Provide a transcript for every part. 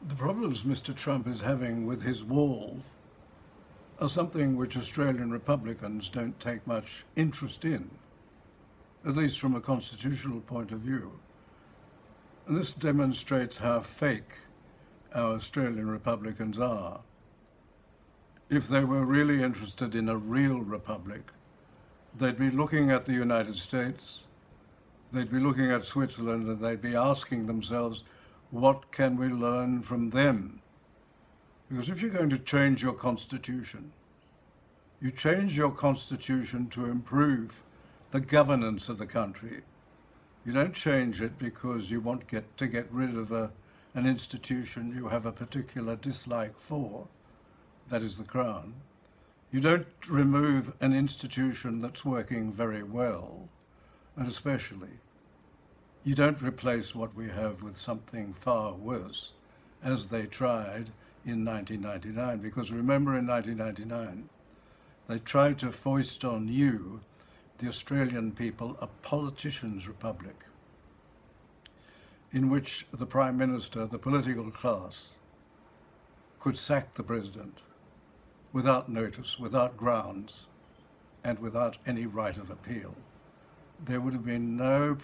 The problems Mr. Trump is having with his wall are something which Australian Republicans don't take much interest in, at least from a constitutional point of view. And this demonstrates how fake our Australian Republicans are. If they were really interested in a real republic, they'd be looking at the United States, they'd be looking at Switzerland, and they'd be asking themselves, what can we learn from them? Because if you're going to change your constitution, you change your constitution to improve the governance of the country. You don't change it because you want to get rid of an institution you have a particular dislike for, that is the Crown. You don't remove an institution that's working very well, and especially, you don't replace what we have with something far worse, as they tried in 1999. Because remember, in 1999, they tried to foist on you, the Australian people, a politicians' republic, in which the Prime Minister, the political class, could sack the President without notice, without grounds, and without any right of appeal. There would have been no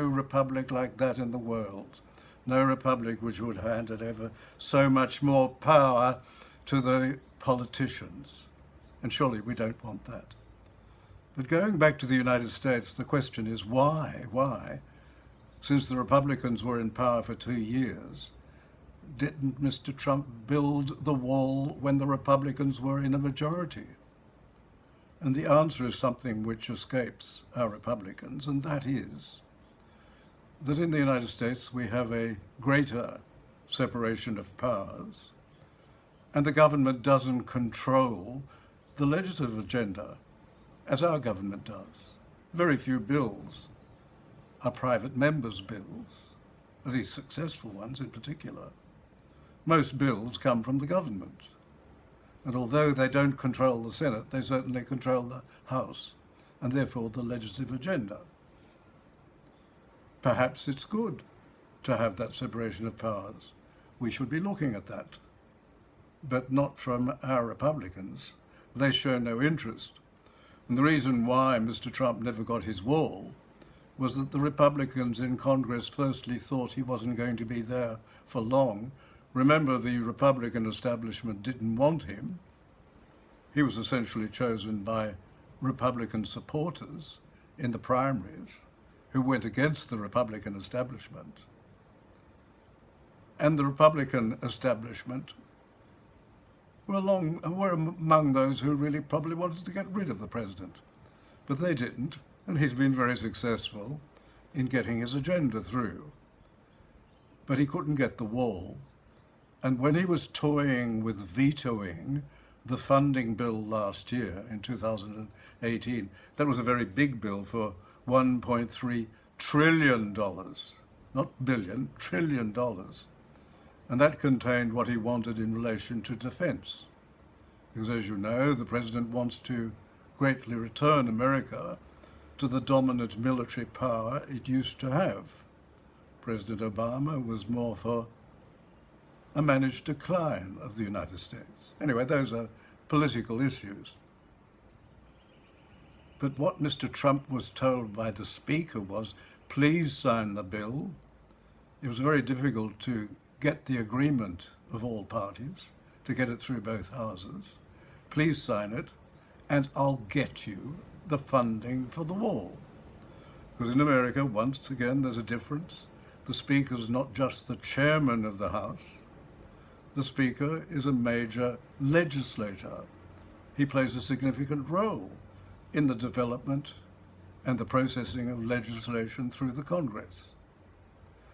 republic like that in the world. No republic which would have handed over so much more power to the politicians. And surely we don't want that. But going back to the United States, the question is why? Why? Since the Republicans were in power for 2 years, didn't Mr. Trump build the wall when the Republicans were in a majority? And the answer is something which escapes our Republicans, and that is that in the United States we have a greater separation of powers, and the government doesn't control the legislative agenda as our government does. Very few bills are private members' bills, at least successful ones in particular. Most bills come from the government. And although they don't control the Senate, they certainly control the House, and therefore the legislative agenda. Perhaps it's good to have that separation of powers. We should be looking at that. But not from our Republicans. They show no interest. And the reason why Mr. Trump never got his wall was that the Republicans in Congress firstly thought he wasn't going to be there for long. Remember, the Republican establishment didn't want him. He was essentially chosen by Republican supporters in the primaries who went against the Republican establishment. And the Republican establishment were among those who really probably wanted to get rid of the president. But they didn't, and he's been very successful in getting his agenda through. But he couldn't get the wall. And when he was toying with vetoing the funding bill last year in 2018, that was a very big bill for $1.3 trillion, not billion, $1 trillion. And that contained what he wanted in relation to defense. Because as you know, the president wants to greatly return America to the dominant military power it used to have. President Obama was more for a managed decline of the United States. Anyway, those are political issues. But what Mr. Trump was told by the Speaker was, please sign the bill. It was very difficult to get the agreement of all parties, to get it through both houses. Please sign it, and I'll get you the funding for the wall. Because in America, once again, there's a difference. The Speaker's not just the chairman of the House. The Speaker is a major legislator. He plays a significant role in the development and the processing of legislation through the Congress.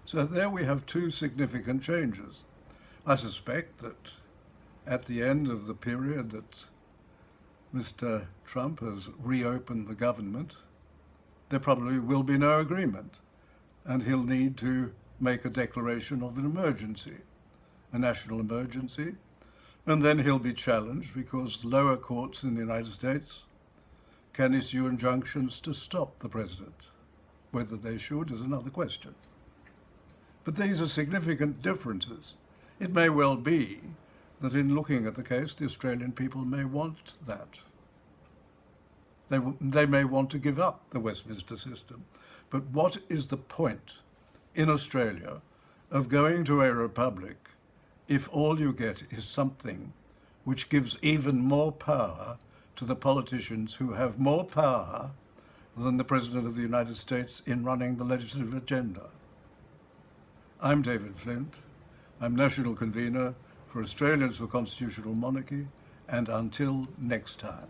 So there we have two significant changes. I suspect that at the end of the period that Mr. Trump has reopened the government, there probably will be no agreement, and he'll need to make a declaration of an emergency, a national emergency, and then he'll be challenged because lower courts in the United States can issue injunctions to stop the president. Whether they should is another question. But these are significant differences. It may well be that in looking at the case, the Australian people may want that. They may want to give up the Westminster system. But what is the point in Australia of going to a republic if all you get is something which gives even more power to the politicians who have more power than the President of the United States in running the legislative agenda? I'm David Flint. I'm National Convener for Australians for Constitutional Monarchy, and until next time.